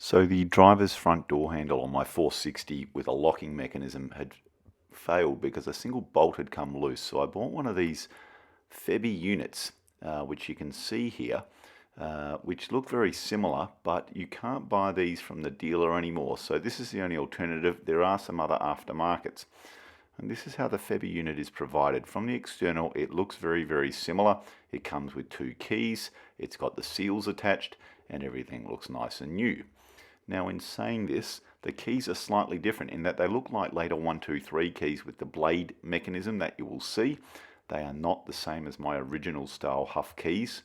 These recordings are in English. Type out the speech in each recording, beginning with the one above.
So the driver's front door handle on my 460 with a locking mechanism had failed because a single bolt had come loose. So I bought one of these Febi units, which you can see here, which look very similar, but you can't buy these from the dealer anymore. So this is the only alternative. There are some other aftermarkets. And this is how the Febi unit is provided. From the external, it looks very, very similar. It comes with two keys, it's got the seals attached, and everything looks nice and new. Now, in saying this, the keys are slightly different in that they look like later 1, 2, 3 keys with the blade mechanism that you will see. They are not the same as my original style Huff keys.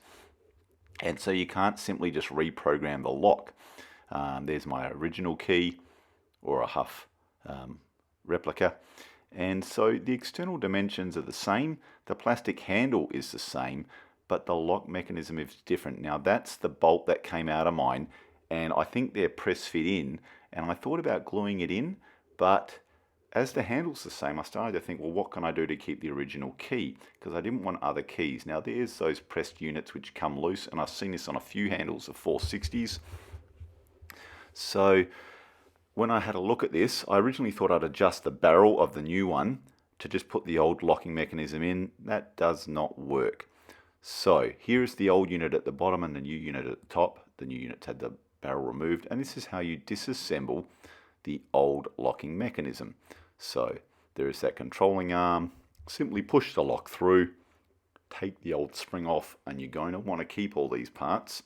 And so you can't simply just reprogram the lock. There's my original key or a Huff replica. And so the external dimensions are the same. The plastic handle is the same, but the lock mechanism is different. Now that's the bolt that came out of mine, and I think they're press fit in, and I thought about gluing it in, but as the handle's the same, I started to think, well, what can I do to keep the original key? Because I didn't want other keys. Now there's those pressed units which come loose, and I've seen this on a few handles of 460s. So when I had a look at this, I originally thought I'd adjust the barrel of the new one to just put the old locking mechanism in. That does not work. So here's the old unit at the bottom and the new unit at the top. The new unit's had the barrel removed, and this is how you disassemble the old locking mechanism. So there is that controlling arm. Simply push the lock through, take the old spring off, and you're going to want to keep all these parts.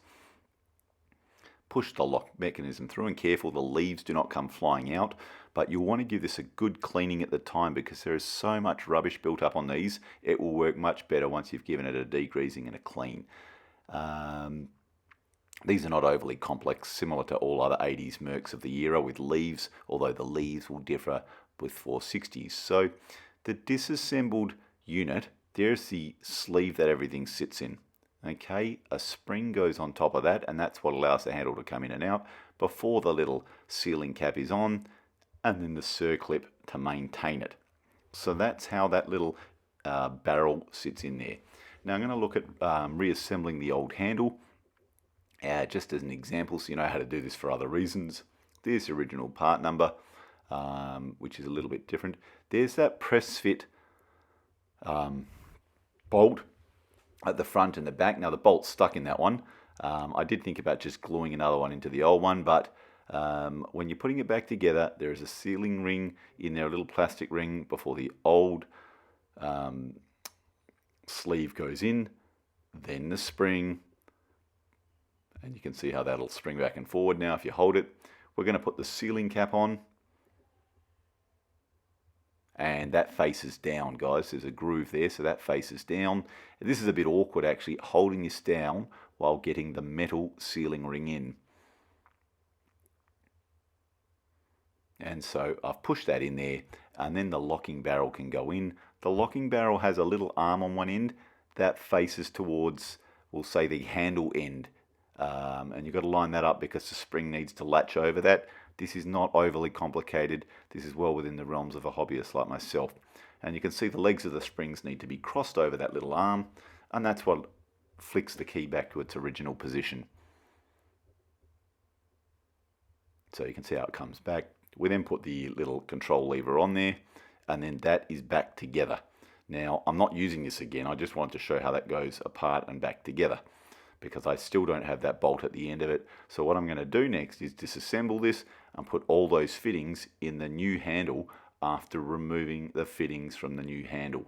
Push the lock mechanism through, and careful the leaves do not come flying out, but you'll want to give this a good cleaning at the time because there is so much rubbish built up on these. It will work much better once you've given it a degreasing and a clean. These are not overly complex, similar to all other 80s Mercs of the era with leaves, although the leaves will differ with 460s. So the disassembled unit, there's the sleeve that everything sits in. Okay, a spring goes on top of that, and that's what allows the handle to come in and out before the little sealing cap is on, and then the circlip to maintain it. So that's how that little barrel sits in there. Now I'm going to look at reassembling the old handle. Just as an example, so you know how to do this for other reasons. There's the original part number, which is a little bit different. There's that press fit bolt at the front and the back. Now the bolt's stuck in that one. I did think about just gluing another one into the old one, but when you're putting it back together, there is a sealing ring in there, a little plastic ring before the old sleeve goes in, then the spring. And you can see how that'll spring back and forward now if you hold it. We're going to put the sealing cap on. And that faces down, guys. There's a groove there, so that faces down. This is a bit awkward, actually, holding this down while getting the metal sealing ring in. And so I've pushed that in there, and then the locking barrel can go in. The locking barrel has a little arm on one end that faces towards, we'll say, the handle end. And you've got to line that up because the spring needs to latch over that. This is not overly complicated. This is well within the realms of a hobbyist like myself. And you can see the legs of the springs need to be crossed over that little arm, and that's what flicks the key back to its original position. So you can see how it comes back. We then put the little control lever on there, and then that is back together. Now, I'm not using this again. I just wanted to show how that goes apart and back together, because I still don't have that bolt at the end of it. So what I'm going to do next is disassemble this and put all those fittings in the new handle after removing the fittings from the new handle.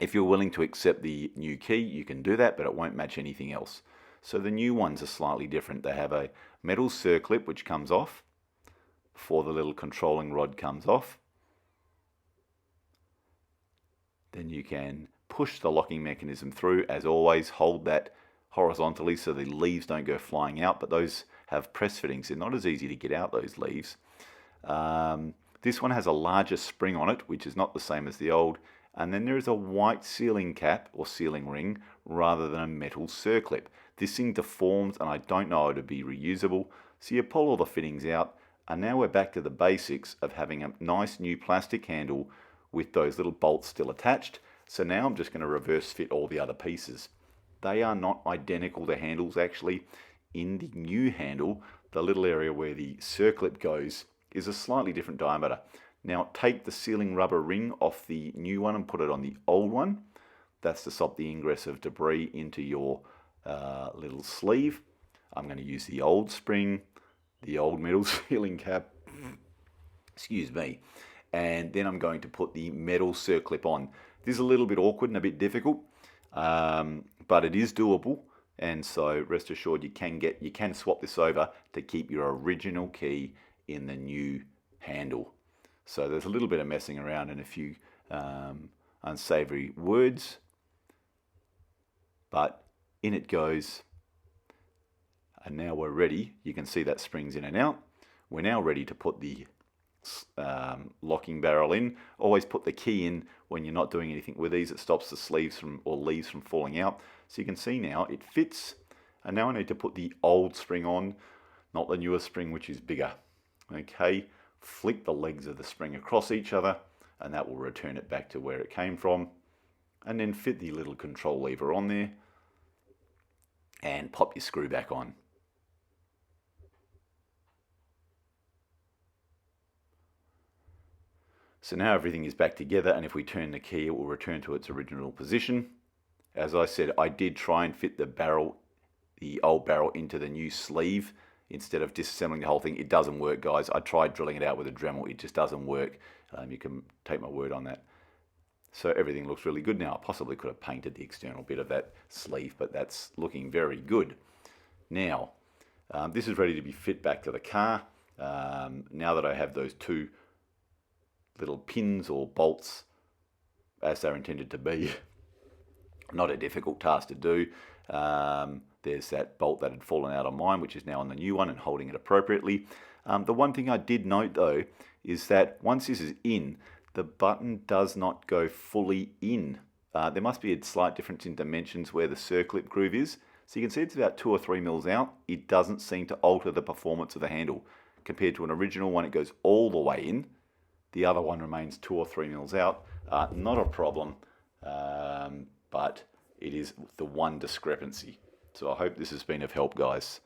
If you're willing to accept the new key, you can do that, but it won't match anything else. So the new ones are slightly different. They have a metal circlip which comes off before the little controlling rod comes off. Then you can push the locking mechanism through. As always, hold that horizontally so the leaves don't go flying out, but those have press fittings. They're not as easy to get out, those leaves. This one has a larger spring on it, which is not the same as the old, and then there is a white sealing cap or sealing ring rather than a metal circlip. This thing deforms, and I don't know it to be reusable, so you pull all the fittings out, and now we're back to the basics of having a nice new plastic handle with those little bolts still attached. So now I'm just going to reverse fit all the other pieces. They are not identical to handles actually. In the new handle, the little area where the circlip goes is a slightly different diameter. Now take the sealing rubber ring off the new one and put it on the old one. That's to stop the ingress of debris into your little sleeve. I'm going to use the old spring, the old metal sealing cap, excuse me, and then I'm going to put the metal circlip on. This is a little bit awkward and a bit difficult, but it is doable, and so rest assured you can swap this over to keep your original key in the new handle. So there's a little bit of messing around and a few unsavory words, but in it goes. And now we're ready. You can see that springs in and out. We're now ready to put the locking barrel in. Always put the key in when you're not doing anything with these. It stops the sleeves or leaves from falling out. So you can see now it fits. And now I need to put the old spring on, not the newer spring, which is bigger. Okay, flick the legs of the spring across each other, and that will return it back to where it came from. And then fit the little control lever on there and pop your screw back on. So now everything is back together, and if we turn the key, it will return to its original position. As I said, I did try and fit the old barrel into the new sleeve instead of disassembling the whole thing. It doesn't work, guys. I tried drilling it out with a Dremel. It just doesn't work. You can take my word on that. So everything looks really good now. I possibly could have painted the external bit of that sleeve, but that's looking very good. Now, this is ready to be fit back to the car. Now that I have those two little pins or bolts as they're intended to be, not a difficult task to do. There's that bolt that had fallen out of mine, which is now on the new one and holding it appropriately. The one thing I did note though is that once this is in, the button does not go fully in. There must be a slight difference in dimensions where the circlip groove is. So you can see it's about 2 or 3 mils out. It doesn't seem to alter the performance of the handle. Compared to an original one, it goes all the way in. The other one remains 2 or 3 mils out. Not a problem, but it is the one discrepancy. So I hope this has been of help, guys.